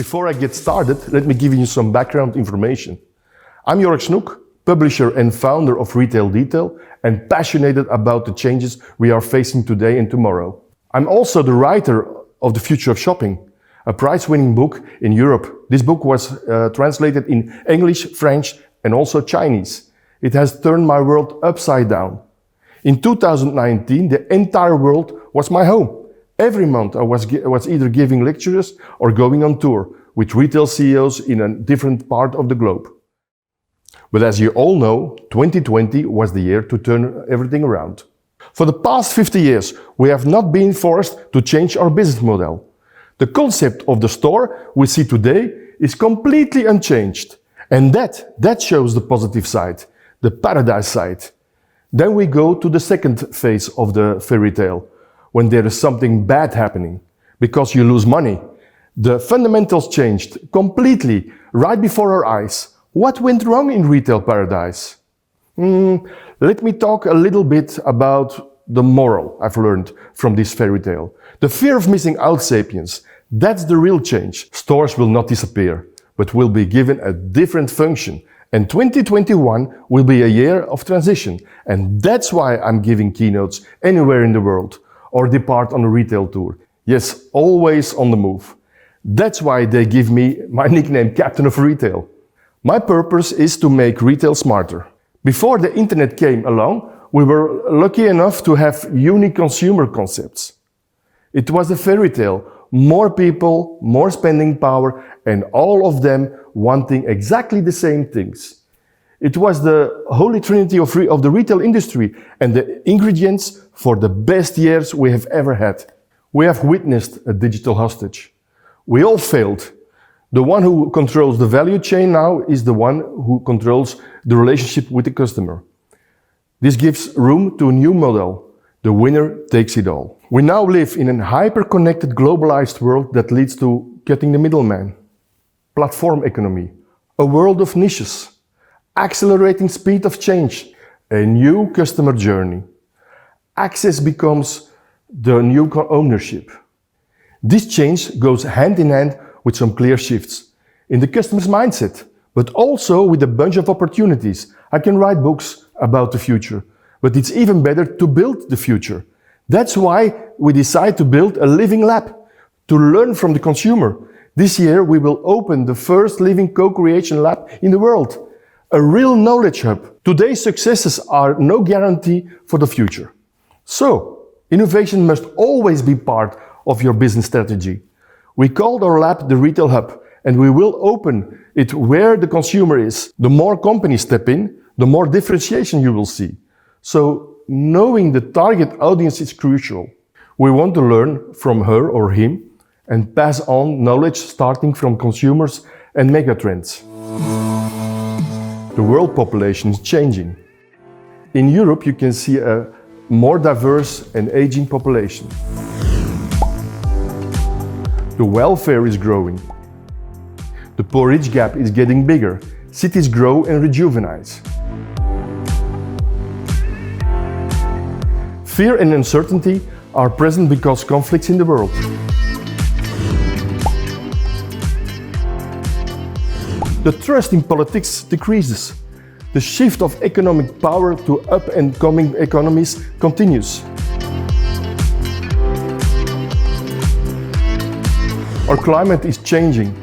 Before I get started, let me give you some background information. I'm Jorg Snoeck, publisher and founder of Retail Detail, and passionate about the changes we are facing today and tomorrow. I'm also the writer of The Future of Shopping, a prize-winning book in Europe. This book was translated in English, French, and also Chinese. It has turned my world upside down. In 2019, the entire world was my home. Every month I was either giving lectures or going on tour with retail CEOs in a different part of the globe. But as you all know, 2020 was the year to turn everything around. For the past 50 years, we have not been forced to change our business model. The concept of the store we see today is completely unchanged. And that shows the positive side, the paradise side. Then we go to the second phase of the fairy tale, when there is something bad happening, because you lose money. The fundamentals changed completely right before our eyes. What went wrong in retail paradise? Let me talk a little bit about the moral I've learned from this fairy tale. The fear of missing out sapiens, that's the real change. Stores will not disappear, but will be given a different function. And 2021 will be a year of transition. And that's why I'm giving keynotes anywhere in the world, or depart on a retail tour. Yes, always on the move. That's why they give me my nickname, Captain of Retail. My purpose is to make retail smarter. Before the internet came along, we were lucky enough to have unique consumer concepts. It was a fairy tale, more people, more spending power, and all of them wanting exactly the same things. It was the holy trinity of the retail industry and the ingredients for the best years we have ever had. We have witnessed a digital hostage. We all failed. The one who controls the value chain now is the one who controls the relationship with the customer. This gives room to a new model. The winner takes it all. We now live in a hyper-connected, globalized world that leads to cutting the middleman. Platform economy, a world of niches, accelerating speed of change, a new customer journey. Access becomes the new ownership. This change goes hand in hand with some clear shifts in the customer's mindset, but also with a bunch of opportunities. I can write books about the future, but it's even better to build the future. That's why we decide to build a living lab to learn from the consumer. This year we will open the first living co-creation lab in the world. A real knowledge hub. Today's successes are no guarantee for the future. So, innovation must always be part of your business strategy. We called our lab the Retail Hub, and we will open it where the consumer is. The more companies step in, the more differentiation you will see. So, knowing the target audience is crucial. We want to learn from her or him and pass on knowledge starting from consumers and megatrends. The world population is changing. In Europe, you can see a more diverse and aging population. The welfare is growing. The poor-rich gap is getting bigger. Cities grow and rejuvenate. Fear and uncertainty are present because conflicts in the world. The trust in politics decreases. The shift of economic power to up-and-coming economies continues. Our climate is changing,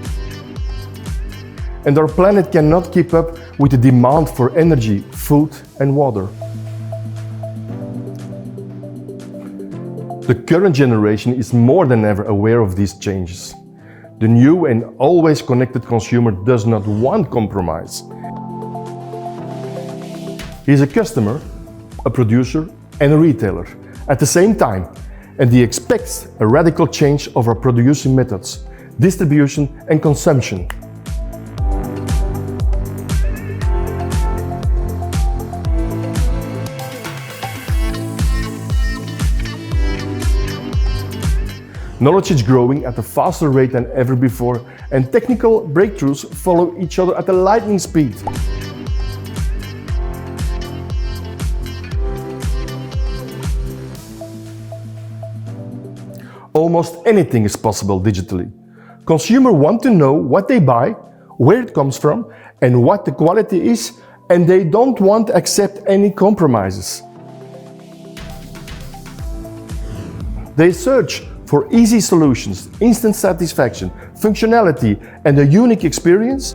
and our planet cannot keep up with the demand for energy, food and water. The current generation is more than ever aware of these changes. The new and always connected consumer does not want compromise. He is a customer, a producer and a retailer at the same time, and he expects a radical change of our producing methods, distribution and consumption. Knowledge is growing at a faster rate than ever before, and technical breakthroughs follow each other at a lightning speed. Almost anything is possible digitally. Consumers want to know what they buy, where it comes from, and what the quality is, and they don't want to accept any compromises. They search for easy solutions, instant satisfaction, functionality, and a unique experience.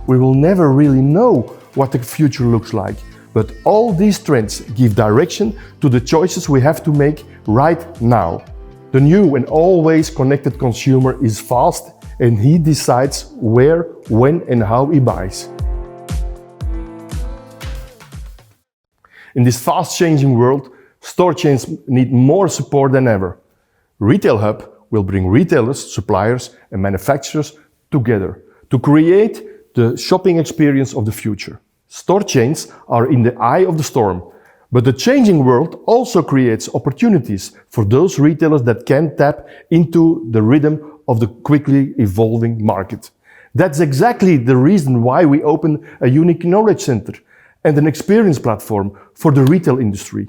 We will never really know what the future looks like, but all these trends give direction to the choices we have to make right now. The new and always connected consumer is fast, and he decides where, when, and how he buys. In this fast-changing world, store chains need more support than ever. Retail Hub will bring retailers, suppliers, and manufacturers together to create the shopping experience of the future. Store chains are in the eye of the storm, but the changing world also creates opportunities for those retailers that can tap into the rhythm of the quickly evolving market. That's exactly the reason why we opened a unique knowledge center and an experience platform for the retail industry.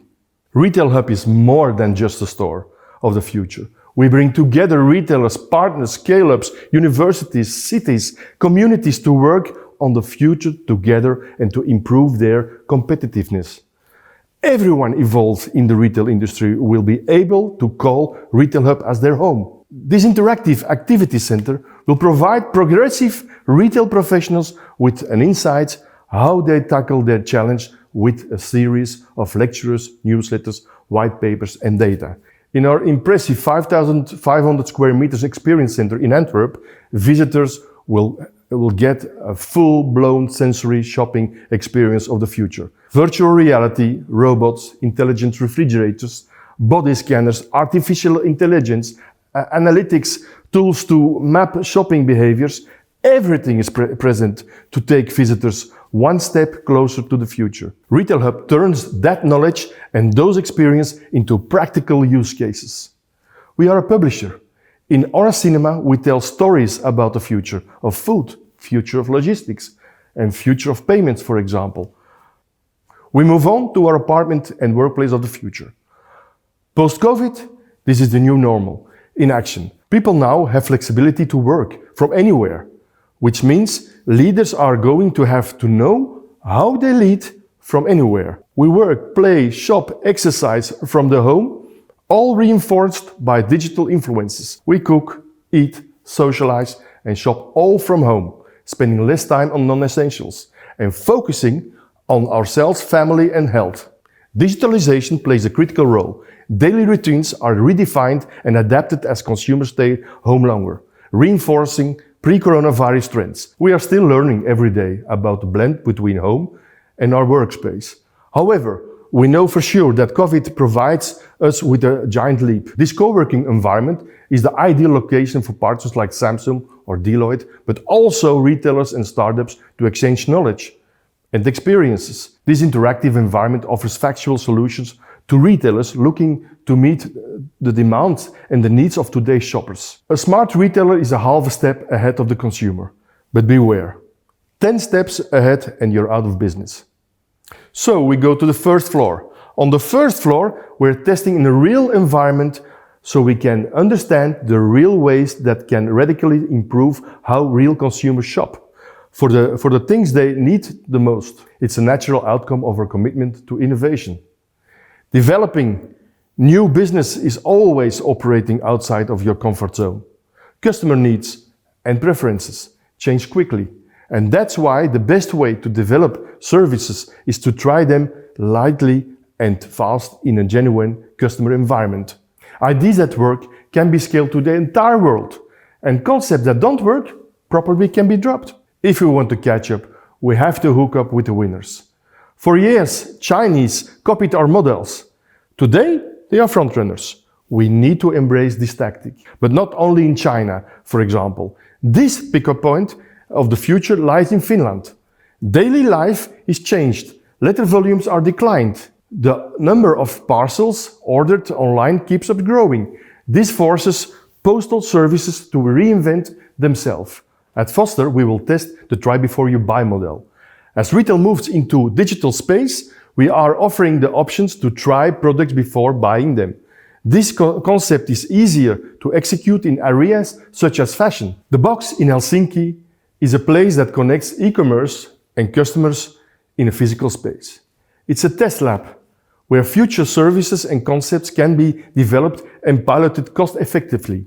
Retail Hub is more than just a store of the future. We bring together retailers, partners, scale-ups, universities, cities, communities to work on the future together and to improve their competitiveness. Everyone involved in the retail industry will be able to call Retail Hub as their home. This interactive activity center will provide progressive retail professionals with an insight how they tackle their challenge with a series of lectures, newsletters, white papers, and data. In our impressive 5,500 square meters experience center in Antwerp, visitors will get a full-blown sensory shopping experience of the future. Virtual reality, robots, intelligent refrigerators, body scanners, artificial intelligence, analytics, tools to map shopping behaviors, everything is present to take visitors one step closer to the future. Retail Hub turns that knowledge and those experiences into practical use cases. We are a publisher. In our cinema, we tell stories about the future of food, future of logistics, and future of payments, for example. We move on to our apartment and workplace of the future. Post-COVID, this is the new normal in action. People now have flexibility to work from anywhere, which means leaders are going to have to know how they lead from anywhere. We work, play, shop, exercise from the home, all reinforced by digital influences. We cook, eat, socialize, and shop all from home, spending less time on non-essentials and focusing on ourselves, family, and health. Digitalization plays a critical role. Daily routines are redefined and adapted as consumers stay home longer, reinforcing pre-coronavirus trends. We are still learning every day about the blend between home and our workspace. However, we know for sure that COVID provides us with a giant leap. This co-working environment is the ideal location for partners like Samsung or Deloitte, but also retailers and startups to exchange knowledge and experiences. This interactive environment offers factual solutions to retailers looking to meet the demands and the needs of today's shoppers. A smart retailer is a half a step ahead of the consumer. But beware, 10 steps ahead and you're out of business. So we go to the first floor. On the first floor, we're testing in a real environment so we can understand the real ways that can radically improve how real consumers shop for the things they need the most. It's a natural outcome of our commitment to innovation. Developing new business is always operating outside of your comfort zone. Customer needs and preferences change quickly, and that's why the best way to develop services is to try them lightly and fast in a genuine customer environment. Ideas that work can be scaled to the entire world, and concepts that don't work properly can be dropped. If we want to catch up, we have to hook up with the winners. For years, Chinese copied our models. Today, they are frontrunners. We need to embrace this tactic. But not only in China, for example. This pickup point of the future lies in Finland. Daily life is changed. Letter volumes are declined. The number of parcels ordered online keeps up growing. This forces postal services to reinvent themselves. At Foster, we will test the try before you buy model. As retail moves into digital space, We are offering the options to try products before buying them. This concept is easier to execute in areas such as fashion. The Box in Helsinki is a place that connects e-commerce and customers in a physical space. It's a test lab where future services and concepts can be developed and piloted cost-effectively.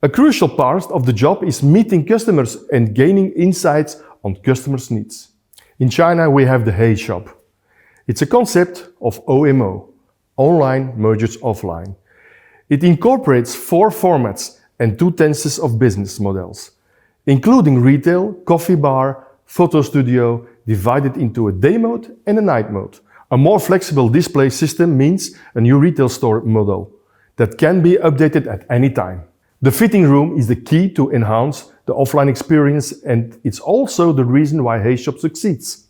A crucial part of the job is meeting customers and gaining insights on customers' needs. In China, we have the Hey Shop. It's a concept of OMO, online mergers offline. It incorporates 4 formats and 2 tenses of business models, including retail, coffee bar, photo studio, divided into a day mode and a night mode. A more flexible display system means a new retail store model that can be updated at any time. The fitting room is the key to enhance the offline experience, and it's also the reason why Hey Shop succeeds.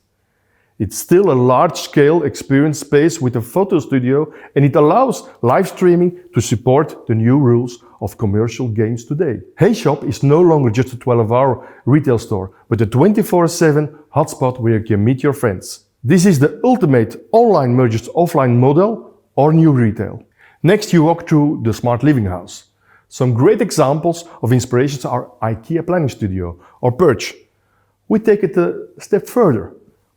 It's still a large-scale experience space with a photo studio, and it allows live streaming to support the new rules of commercial games today. Hey Shop is no longer just a 12-hour retail store, but a 24/7 hotspot where you can meet your friends. This is the ultimate online mergers offline model or new retail. Next, you walk through the Smart Living House. Some great examples of inspirations are IKEA Planning Studio or Perch. We take it a step further.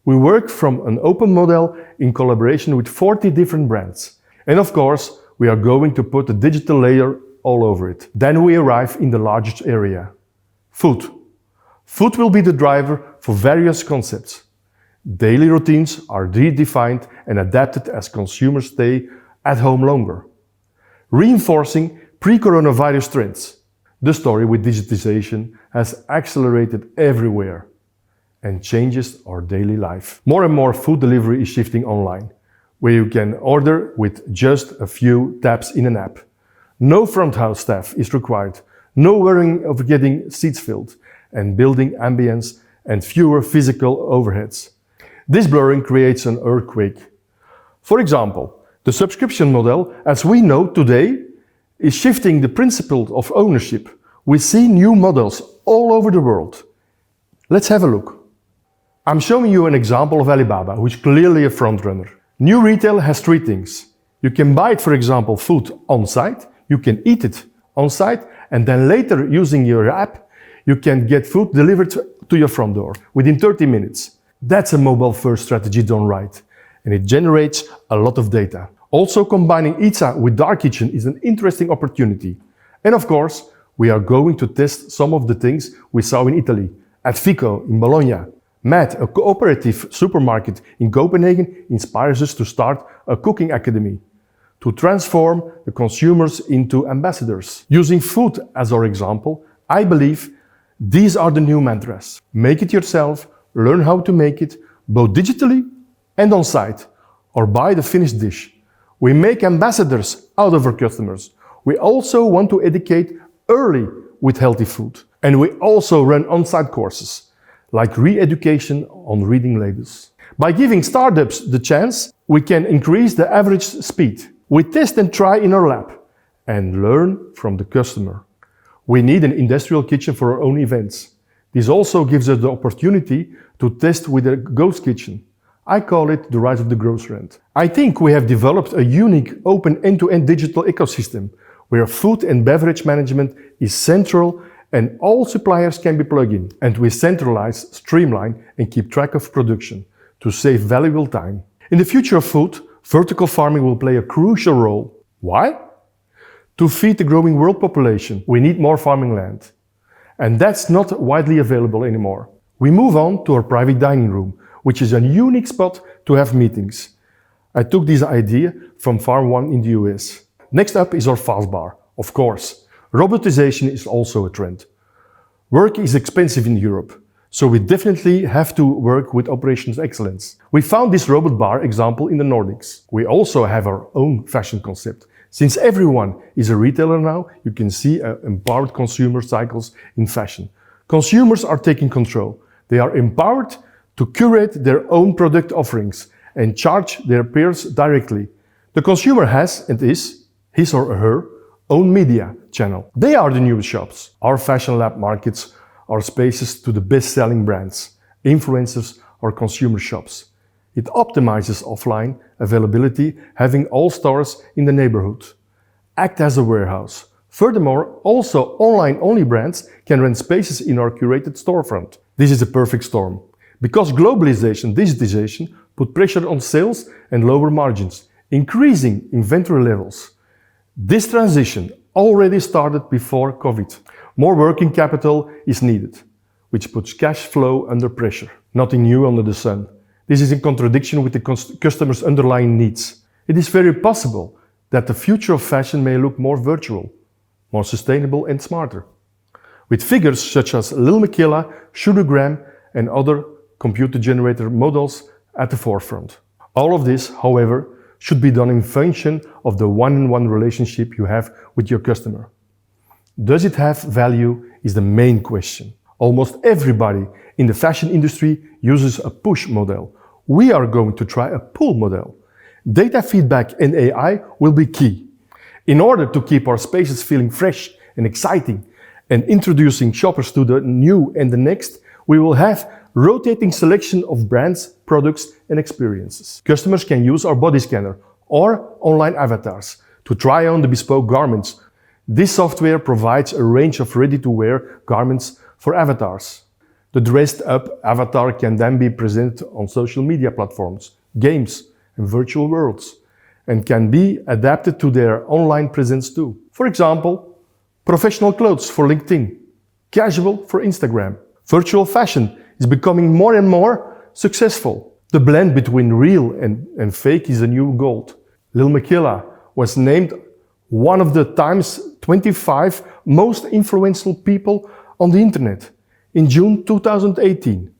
We work from an open model in collaboration with 40 different brands. And of course, we are going to put a digital layer all over it. Then we arrive in the largest area, food. Food will be the driver for various concepts. Daily routines are redefined and adapted as consumers stay at home longer, reinforcing pre-coronavirus trends. The story with digitization has accelerated everywhere and changes our daily life. More and more food delivery is shifting online, where you can order with just a few taps in an app. No front house staff is required, no worrying of getting seats filled, and building ambience and fewer physical overheads. This blurring creates an earthquake. For example, the subscription model, as we know today, is shifting the principle of ownership. We see new models all over the world. Let's have a look. I'm showing you an example of Alibaba, who is clearly a frontrunner. New retail has 3 things. You can buy it, for example, food on site, you can eat it on site, and then later, using your app, you can get food delivered to your front door within 30 minutes. That's a mobile-first strategy done right, and it generates a lot of data. Also, combining Itza with Dark Kitchen is an interesting opportunity. And of course, we are going to test some of the things we saw in Italy, at Fico in Bologna. Matt, a cooperative supermarket in Copenhagen, inspires us to start a cooking academy to transform the consumers into ambassadors. Using food as our example, I believe these are the new mantras. Make it yourself, learn how to make it, both digitally and on site, or buy the finished dish. We make ambassadors out of our customers. We also want to educate early with healthy food. And we also run on-site courses, like re-education on reading labels. By giving startups the chance, we can increase the average speed. We test and try in our lab and learn from the customer. We need an industrial kitchen for our own events. This also gives us the opportunity to test with a ghost kitchen. I call it the rise of the gross rent. I think we have developed a unique open end-to-end digital ecosystem where food and beverage management is central and all suppliers can be plugged in. And we centralize, streamline and keep track of production to save valuable time. In the future of food, vertical farming will play a crucial role. Why? To feed the growing world population, we need more farming land. And that's not widely available anymore. We move on to our private dining room, which is a unique spot to have meetings. I took this idea from Farm One in the US. Next up is our fast bar. Of course, robotization is also a trend. Work is expensive in Europe, so we definitely have to work with operations excellence. We found this robot bar example in the Nordics. We also have our own fashion concept. Since everyone is a retailer now, you can see empowered consumer cycles in fashion. Consumers are taking control. They are empowered to curate their own product offerings and charge their peers directly. The consumer has, and is, his or her own media channel. They are the new shops. Our fashion lab markets are spaces to the best-selling brands, influencers or consumer shops. It optimizes offline availability, having all stores in the neighborhood. Act as a warehouse. Furthermore, also online-only brands can rent spaces in our curated storefront. This is a perfect storm. Because globalization, digitization, put pressure on sales and lower margins, increasing inventory levels. This transition already started before COVID. More working capital is needed, which puts cash flow under pressure. Nothing new under the sun. This is in contradiction with the customer's underlying needs. It is very possible that the future of fashion may look more virtual, more sustainable and smarter, with figures such as Lil Miquela, Pseudogram and other computer-generated models at the forefront. All of this, however, should be done in function of the one-on-one relationship you have with your customer. Does it have value is the main question. Almost everybody in the fashion industry uses a push model. We are going to try a pull model. Data feedback and AI will be key. In order to keep our spaces feeling fresh and exciting and introducing shoppers to the new and the next, we will have rotating selection of brands, products and experiences. Customers can use our body scanner or online avatars to try on the bespoke garments. This software provides a range of ready-to-wear garments for avatars. The dressed-up avatar can then be presented on social media platforms, games and virtual worlds, and can be adapted to their online presence too. For example, professional clothes for LinkedIn, casual for Instagram. Virtual fashion is becoming more and more successful. The blend between real and fake is a new gold. Lil Miquela was named one of the Times 25 most influential people on the internet in June 2018.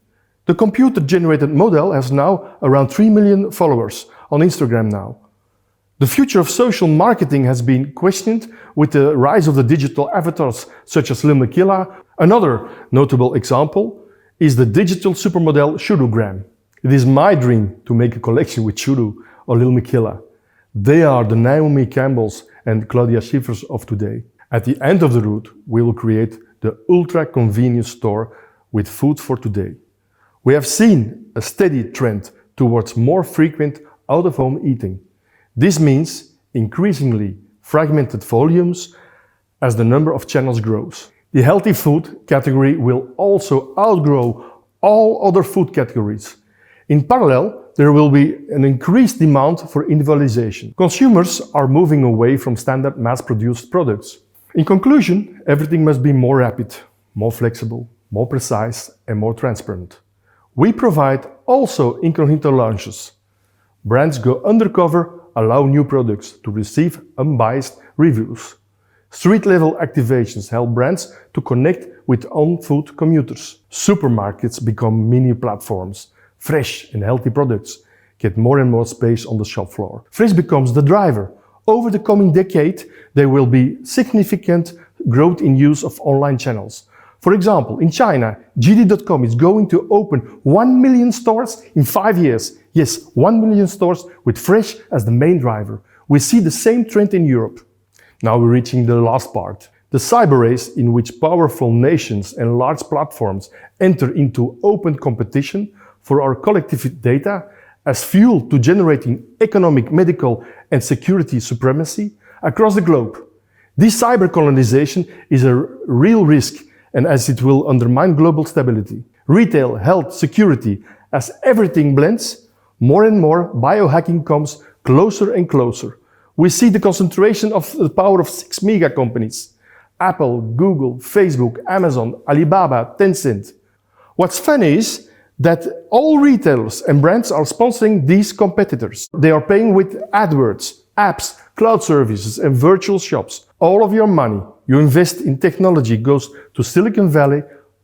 The computer-generated model has now around 3 million followers on Instagram now. The future of social marketing has been questioned with the rise of the digital avatars such as Lil Miquela. Another notable example is the digital supermodel Pseudogram. It is my dream to make a collection with Pseudo or Lil Miquela. They are the Naomi Campbells and Claudia Schiffers of today. At the end of the route, we will create the ultra-convenience store with food for today. We have seen a steady trend towards more frequent out-of-home eating. This means increasingly fragmented volumes as the number of channels grows. The healthy food category will also outgrow all other food categories. In parallel, there will be an increased demand for individualization. Consumers are moving away from standard mass-produced products. In conclusion, everything must be more rapid, more flexible, more precise and more transparent. We provide also incognito launches. Brands go undercover, allow new products to receive unbiased reviews. Street-level activations help brands to connect with on-food commuters. Supermarkets become mini platforms. Fresh and healthy products get more and more space on the shop floor. Fresh becomes the driver. Over the coming decade, there will be significant growth in use of online channels. For example, in China, JD.com is going to open 1 million stores in 5 years. Yes, 1 million stores with Fresh as the main driver. We see the same trend in Europe. Now we're reaching the last part. The cyber race in which powerful nations and large platforms enter into open competition for our collective data as fuel to generating economic, medical and security supremacy across the globe. This cyber colonization is a real risk, and as it will undermine global stability. Retail, health, security, as everything blends, more and more biohacking comes closer and closer. We see the concentration of the power of 6 mega companies: Apple, Google, Facebook, Amazon, Alibaba, Tencent. What's funny is that all retailers and brands are sponsoring these competitors. They are paying with AdWords, apps, cloud services and virtual shops. All of your money you invest in technology goes to Silicon Valley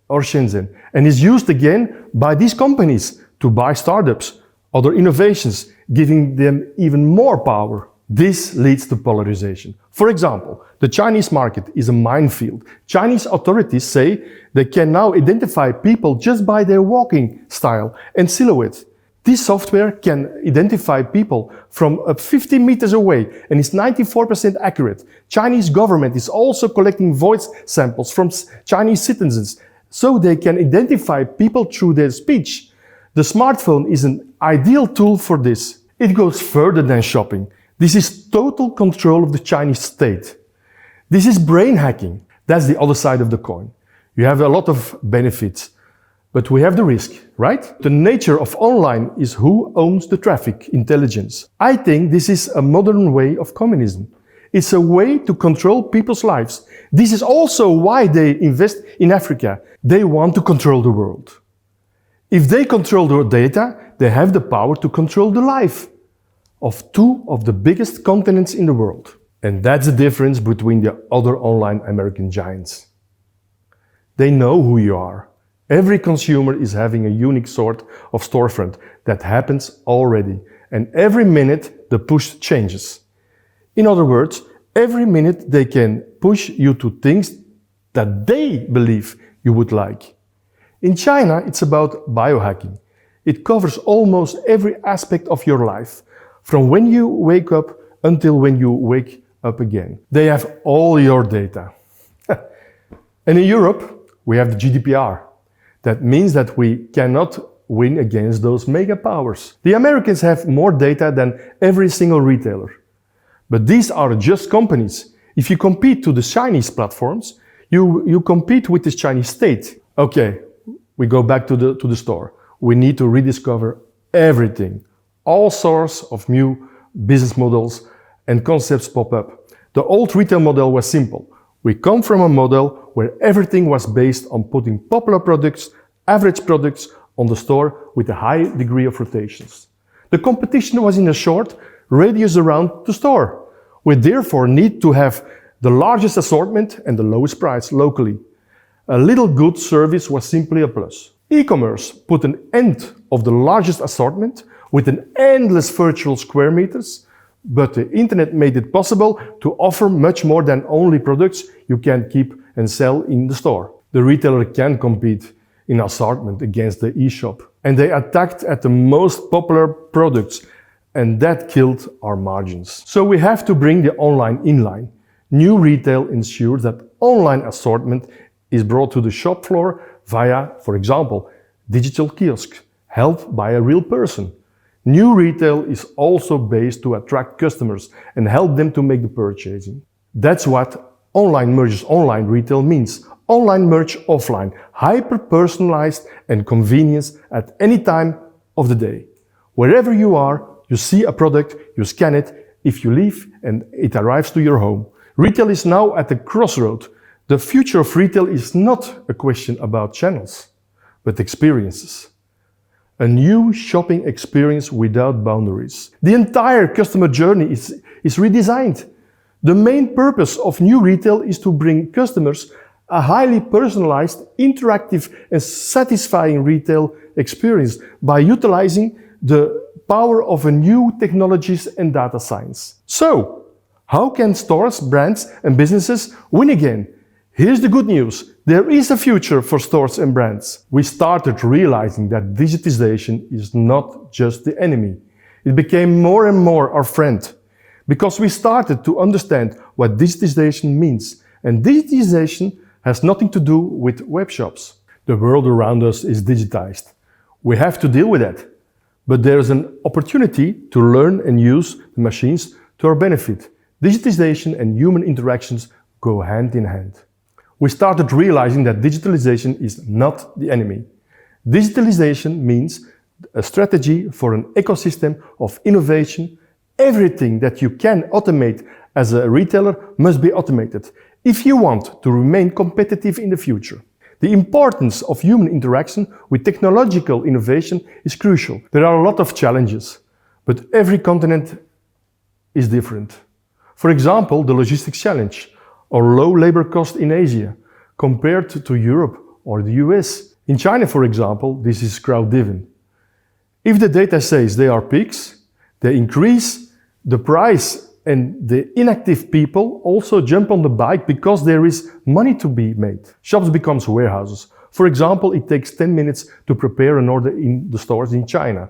or Shenzhen and is used again by these companies to buy startups, other innovations, giving them even more power. This leads to polarization. For example, the Chinese market is a minefield. Chinese authorities say they can now identify people just by their walking style and silhouette. This software can identify people from up 50 meters away and is 94% accurate. Chinese government is also collecting voice samples from Chinese citizens so they can identify people through their speech. The smartphone is an ideal tool for this. It goes further than shopping. This is total control of the Chinese state. This is brain hacking. That's the other side of the coin. You have a lot of benefits, but we have the risk, right? The nature of online is who owns the traffic intelligence. I think this is a modern way of communism. It's a way to control people's lives. This is also why they invest in Africa. They want to control the world. If they control their data, they have the power to control the life of two of the biggest continents in the world. And that's the difference between the other online American giants. They know who you are. Every consumer is having a unique sort of storefront. That happens already. And every minute the push changes. In other words, every minute they can push you to things that they believe you would like. In China, it's about biohacking. It covers almost every aspect of your life, from when you wake up until when you wake up again. They have all your data. And in Europe, we have the GDPR. That means that we cannot win against those mega powers. The Americans have more data than every single retailer. But these are just companies. If you compete to the Chinese platforms, you compete with the Chinese state. Okay, we go back to the store. We need to rediscover everything. All sorts of new business models and concepts pop up. The old retail model was simple. We come from a model where everything was based on putting popular products, average products on the store with a high degree of rotations. The competition was in a short radius around the store. We therefore need to have the largest assortment and the lowest price locally. A little good service was simply a plus. E-commerce put an end of the largest assortment with an endless virtual square meters, but the internet made it possible to offer much more than only products you can keep and sell in the store. The retailer can compete in assortment against the e-shop, and they attacked at the most popular products, and that killed our margins. So we have to bring the online inline. New retail ensures that online assortment is brought to the shop floor via, for example, digital kiosks, helped by a real person. New retail is also based to attract customers and help them to make the purchasing. That's what online merges online retail means. Online merge offline, hyper-personalized and convenience at any time of the day. Wherever you are, you see a product, you scan it, if you leave and it arrives to your home. Retail is now at a crossroad. The future of retail is not a question about channels, but experiences. A new shopping experience without boundaries. The entire customer journey is redesigned. The main purpose of new retail is to bring customers a highly personalized, interactive and satisfying retail experience by utilizing the power of a new technologies and data science. So, how can stores, brands and businesses win again? Here's the good news. There is a future for stores and brands. We started realizing that digitization is not just the enemy. It became more and more our friend, because we started to understand what digitization means. And digitization has nothing to do with web shops. The world around us is digitized. We have to deal with that. But there is an opportunity to learn and use the machines to our benefit. Digitization and human interactions go hand in hand. We started realizing that digitalization is not the enemy. Digitalization means a strategy for an ecosystem of innovation. Everything that you can automate as a retailer must be automated if you want to remain competitive in the future. The importance of human interaction with technological innovation is crucial. There are a lot of challenges, but every continent is different. For example, the logistics challenge, or low labor cost in Asia, compared to Europe or the US. In China, for example, this is crowd-driven. If the data says they are peaks, they increase the price, and the inactive people also jump on the bike because there is money to be made. Shops become warehouses. For example, it takes 10 minutes to prepare an order in the stores in China,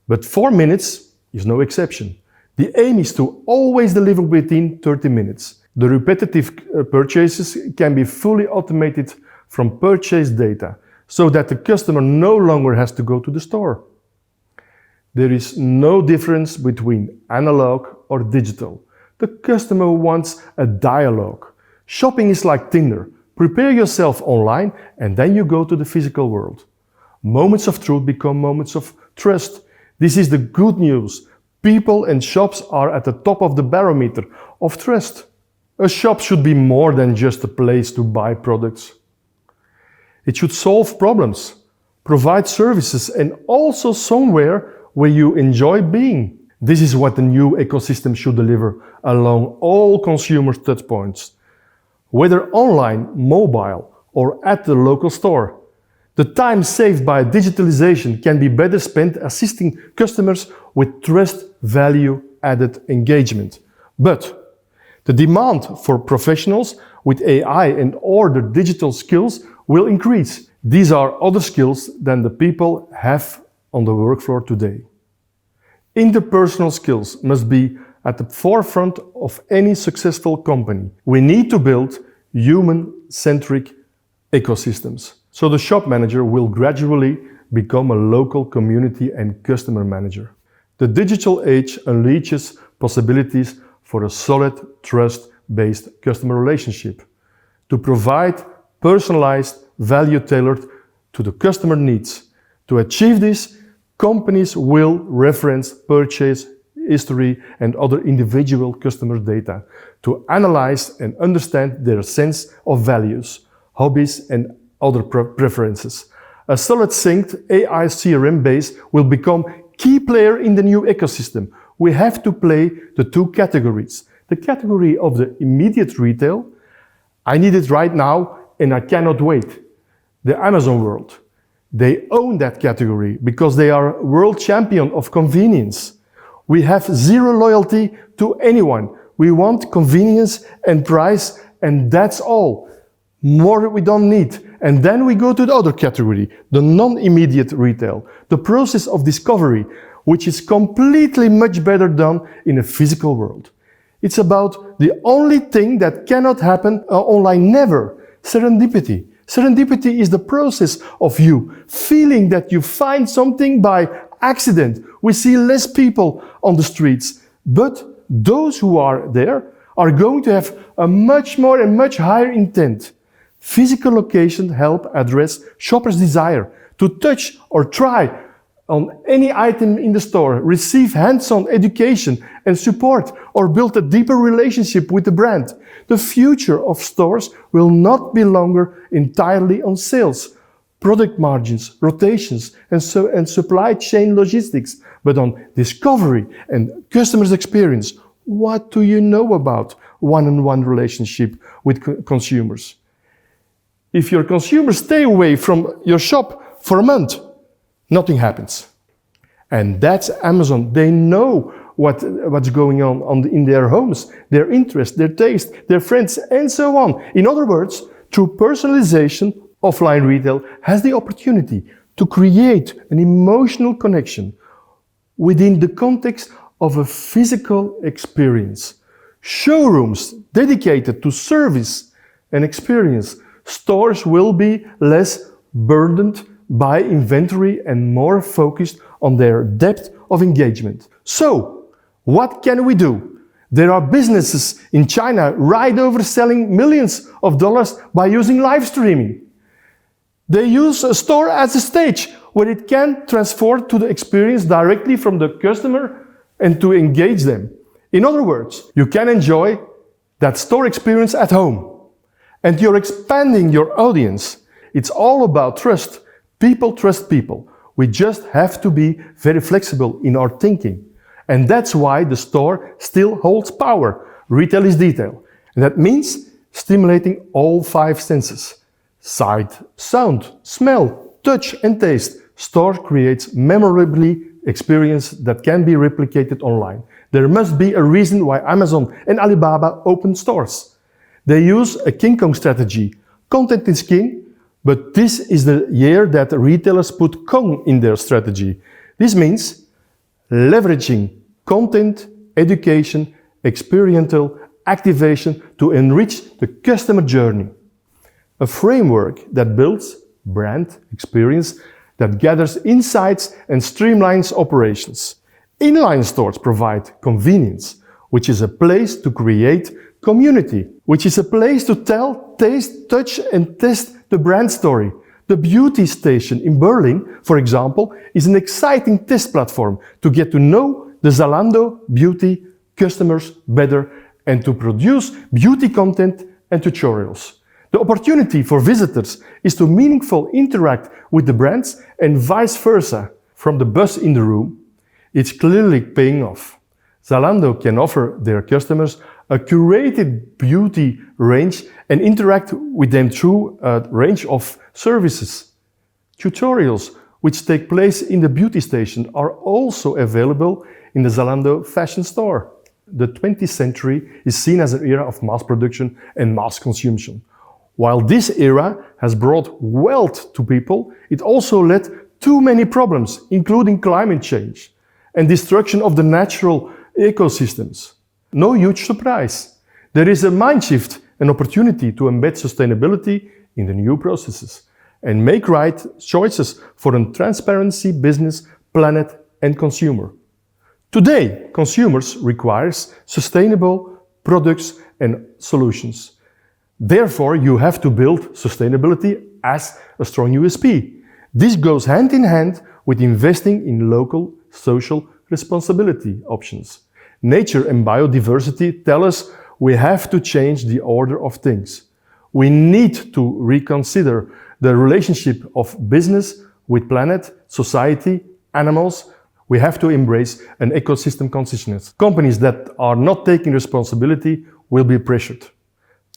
but 4 minutes is no exception. The aim is to always deliver within 30 minutes. The repetitive purchases can be fully automated from purchase data. so that the customer no longer has to go to the store. There is no difference between analog or digital. The customer wants a dialogue. Shopping is like Tinder. Prepare yourself online and then you go to the physical world. Moments of truth become moments of trust. This is the good news. People and shops are at the top of the barometer of trust. A shop should be more than just a place to buy products. It should solve problems, provide services, and also somewhere where you enjoy being. This is what the new ecosystem should deliver along all consumer touchpoints, whether online, mobile, or at the local store. The time saved by digitalization can be better spent assisting customers with trust value-added engagement. But the demand for professionals with AI and other digital skills will increase. These are other skills than the people have on the work floor today. Interpersonal skills must be at the forefront of any successful company. We need to build human-centric ecosystems. So the shop manager will gradually become a local community and customer manager. The digital age unleashes possibilities for a solid, trust-based customer relationship to provide personalized value tailored to the customer needs. To achieve this, companies will reference purchase history and other individual customer data to analyze and understand their sense of values, hobbies, and other preferences. A solid synced AI CRM base will become key player in the new ecosystem. We have to play the two categories. The category of the immediate retail, I need it right now and I cannot wait. The Amazon world, they own that category because they are world champion of convenience. We have zero loyalty to anyone. We want convenience and price, and that's all. More we don't need. And then we go to the other category, the non-immediate retail, the process of discovery, which is completely much better done in a physical world. It's about the only thing that cannot happen online, never, serendipity. Serendipity is the process of you feeling that you find something by accident. We see less people on the streets, but those who are there are going to have a much more and much higher intent. Physical location help address shoppers' desire to touch or try on any item in the store, receive hands-on education and support, or build a deeper relationship with the brand. The future of stores will not be longer entirely on sales, product margins, rotations, and supply chain logistics, but on discovery and customers' experience. What do you know about one-on-one relationship with consumers? If your consumers stay away from your shop for a month, nothing happens. And that's Amazon. They know what's going on in their homes, their interests, their taste, their friends, and so on. In other words, through personalization, offline retail has the opportunity to create an emotional connection within the context of a physical experience. Showrooms dedicated to service and experience. Stores will be less burdened by inventory and more focused on their depth of engagement. So, what can we do? There are businesses in China right over selling millions of dollars by using live streaming. They use a store as a stage where it can transfer to the experience directly from the customer and to engage them. In other words, you can enjoy that store experience at home. And you're expanding your audience. It's all about trust. People trust people. We just have to be very flexible in our thinking. And that's why the store still holds power. Retail is detail. And that means stimulating all 5 senses. Sight, sound, smell, touch, and taste. Store creates memorably experience that can be replicated online. There must be a reason why Amazon and Alibaba open stores. They use a King Kong strategy. Content is king, but this is the year that retailers put Kong in their strategy. This means leveraging content, education, experiential activation to enrich the customer journey. A framework that builds brand experience that gathers insights and streamlines operations. Inline stores provide convenience, which is a place to create community, which is a place to tell, taste, touch and test the brand story. The beauty station in Berlin, for example, is an exciting test platform to get to know the Zalando beauty customers better and to produce beauty content and tutorials. The opportunity for visitors is to meaningfully interact with the brands and vice versa. From the buzz in the room, it's clearly paying off. Zalando can offer their customers a curated beauty range and interact with them through a range of services. Tutorials which take place in the beauty station are also available in the Zalando fashion store. The 20th century is seen as an era of mass production and mass consumption. While this era has brought wealth to people, it also led to many problems, including climate change and destruction of the natural ecosystems. No huge surprise. There is a mind shift, an opportunity to embed sustainability in the new processes and make right choices for a transparency, business, planet and consumer. Today, consumers require sustainable products and solutions. Therefore, you have to build sustainability as a strong USP. This goes hand in hand with investing in local social responsibility options. Nature and biodiversity tell us we have to change the order of things. We need to reconsider the relationship of business with planet, society, animals. We have to embrace an ecosystem consciousness. Companies that are not taking responsibility will be pressured.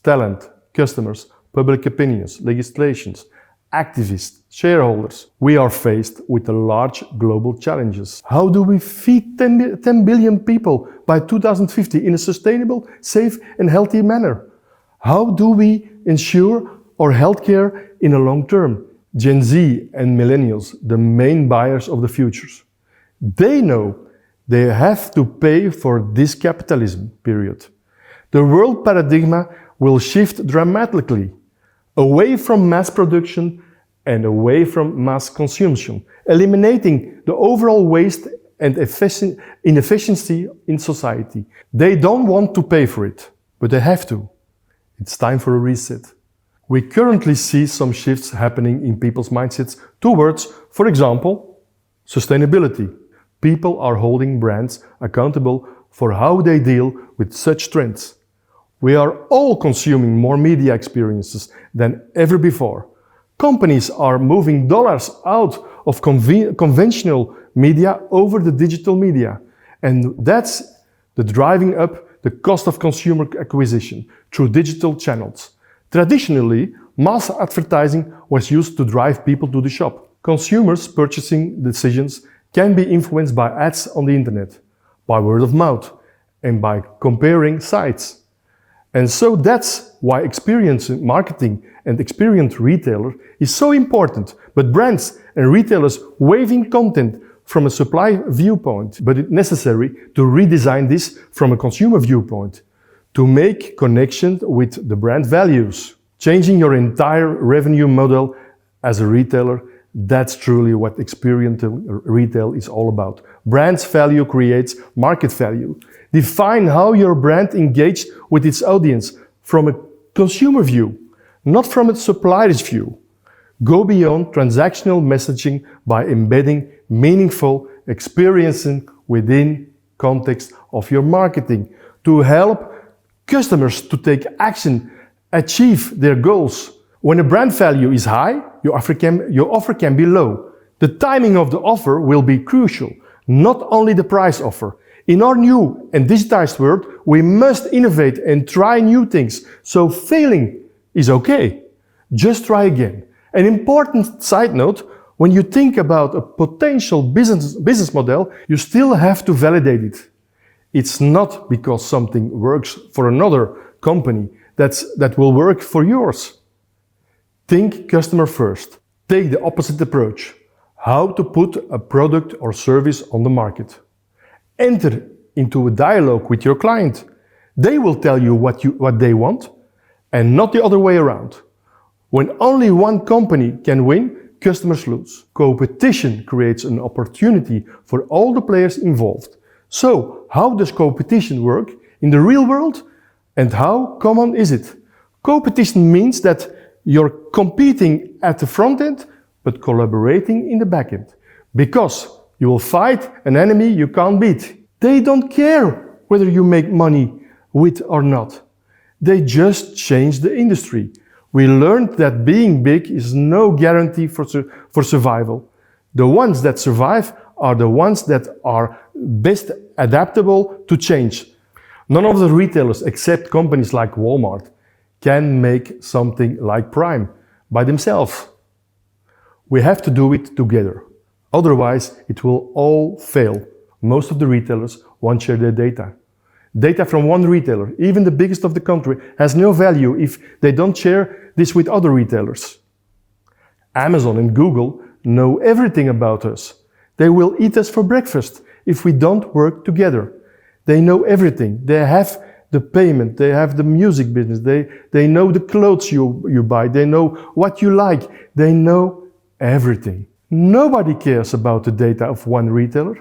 Talent, customers, public opinions, legislations, activists, shareholders. We are faced with the large global challenges. How do we feed 10 billion people by 2050 in a sustainable, safe and healthy manner? How do we ensure our healthcare in a long term? Gen Z and millennials, the main buyers of the futures. They know they have to pay for this capitalism, period. The world paradigm will shift dramatically away from mass production and away from mass consumption, eliminating the overall waste and inefficiency in society. They don't want to pay for it, but they have to. It's time for a reset. We currently see some shifts happening in people's mindsets towards, for example, sustainability. People are holding brands accountable for how they deal with such trends. We are all consuming more media experiences than ever before. Companies are moving dollars out of conventional media over the digital media. And that's the driving up the cost of consumer acquisition through digital channels. Traditionally, mass advertising was used to drive people to the shop. Consumers' purchasing decisions can be influenced by ads on the internet, by word of mouth, and by comparing sites. And so that's why experience marketing and experienced retailer is so important. But brands and retailers waiving content from a supply viewpoint, but it's necessary to redesign this from a consumer viewpoint to make connection with the brand values. Changing your entire revenue model as a retailer, that's truly what experiential retail is all about. Brand's value creates market value. Define how your brand engages with its audience from a consumer view, not from a supplier's view. Go beyond transactional messaging by embedding meaningful experiencing within context of your marketing to help customers to take action, achieve their goals. When a brand value is high, your offer can be low. The timing of the offer will be crucial, not only the price offer. In our new and digitized world, we must innovate and try new things. So failing is okay. Just try again. An important side note, when you think about a potential business model, you still have to validate it. It's not because something works for another company that will work for yours. Think customer first. Take the opposite approach. How to put a product or service on the market. Enter into a dialogue with your client. They will tell you what they want and not the other way around. When only one company can win, customers lose. Competition creates an opportunity for all the players involved. So, how does competition work in the real world and how common is it? Competition means that you're competing at the front end but collaborating in the back end. Because you will fight an enemy you can't beat. They don't care whether you make money with or not. They just change the industry. We learned that being big is no guarantee for survival. The ones that survive are the ones that are best adaptable to change. None of the retailers, except companies like Walmart, can make something like Prime by themselves. We have to do it together. Otherwise, it will all fail. Most of the retailers won't share their data. Data from one retailer, even the biggest of the country, has no value if they don't share this with other retailers. Amazon and Google know everything about us. They will eat us for breakfast if we don't work together. They know everything. They have the payment, they have the music business, they know the clothes you buy, they know what you like, they know everything. Nobody cares about the data of one retailer.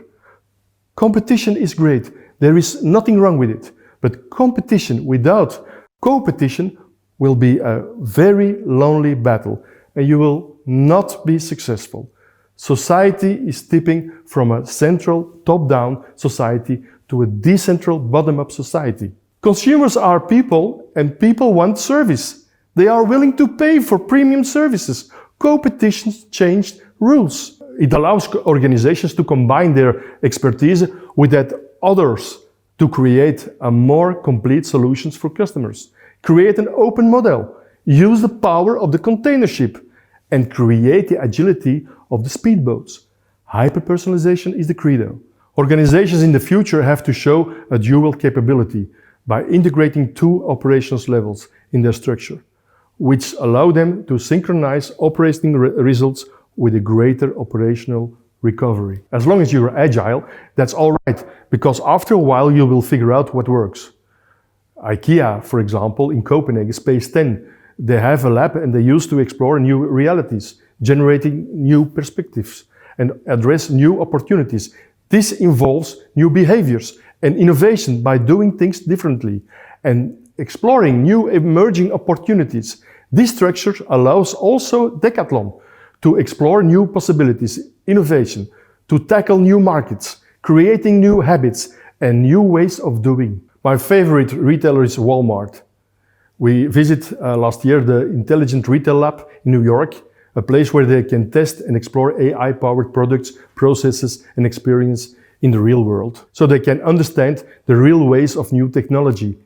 Competition is great. There is nothing wrong with it. But competition without competition will be a very lonely battle and you will not be successful. Society is tipping from a central top-down society to a decentral bottom-up society. Consumers are people and people want service. They are willing to pay for premium services. Competition changed rules. It allows organizations to combine their expertise with that others to create a more complete solutions for customers. Create an open model. Use the power of the container ship and create the agility of the speedboats. Hyper-personalization is the credo. Organizations in the future have to show a dual capability by integrating two operations levels in their structure, which allow them to synchronize operating results with a greater operational recovery. As long as you're agile, that's all right, because after a while you will figure out what works. IKEA, for example, in Copenhagen, Space 10, they have a lab and they use to explore new realities, generating new perspectives and address new opportunities. This involves new behaviors and innovation by doing things differently and exploring new emerging opportunities. This structure allows also Decathlon to explore new possibilities, innovation, to tackle new markets, creating new habits and new ways of doing. My favorite retailer is Walmart. We visited last year the Intelligent Retail Lab in New York, a place where they can test and explore AI-powered products, processes and experience in the real world. So they can understand the real ways of new technology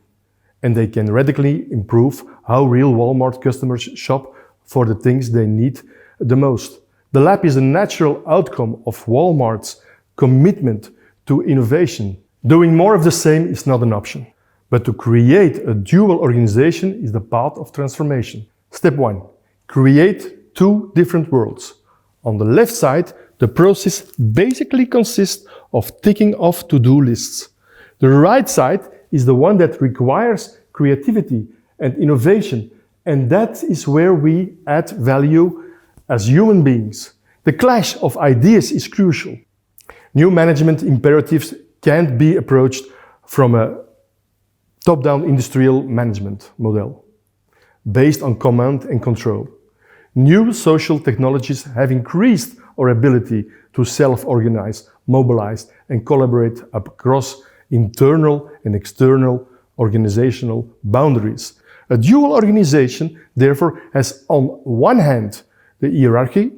and they can radically improve how real Walmart customers shop for the things they need the most. The lab is a natural outcome of Walmart's commitment to innovation. Doing more of the same is not an option, but to create a dual organization is the path of transformation. Step 1. Create two different worlds. On the left side, the process basically consists of ticking off to-do lists. The right side is the one that requires creativity and innovation, and that is where we add value as human beings. The clash of ideas is crucial. New management imperatives can't be approached from a top-down industrial management model based on command and control. New social technologies have increased our ability to self-organize, mobilize, and collaborate across internal and external organizational boundaries. A dual organization, therefore, has on one hand the hierarchy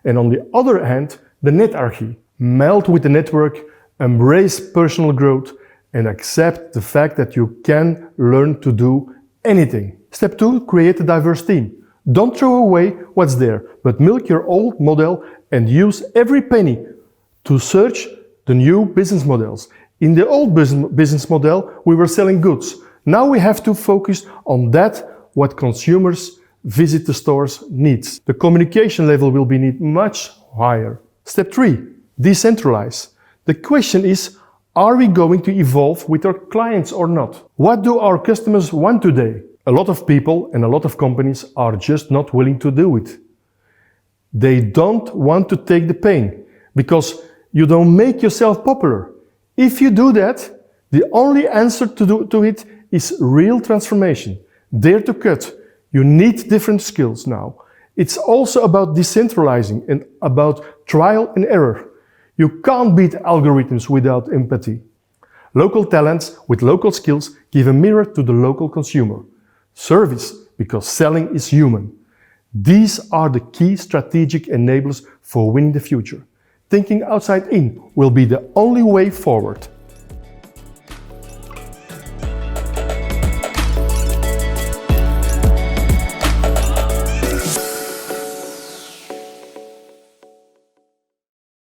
and on the other hand the netarchy. Meld with the network, embrace personal growth, and accept the fact that you can learn to do anything. Step 2, create a diverse team. Don't throw away what's there, but milk your old model and use every penny to search the new business models. In the old business model, we were selling goods. Now we have to focus on that what consumers visit the stores needs. The communication level will be much higher. Step 3, decentralize. The question is, are we going to evolve with our clients or not? What do our customers want today? A lot of people and a lot of companies are just not willing to do it. They don't want to take the pain because you don't make yourself popular. If you do that, the only answer to it is real transformation. Dare to cut. You need different skills now. It's also about decentralizing and about trial and error. You can't beat algorithms without empathy. Local talents with local skills give a mirror to the local consumer. Service, because selling is human. These are the key strategic enablers for winning the future. Thinking outside in will be the only way forward.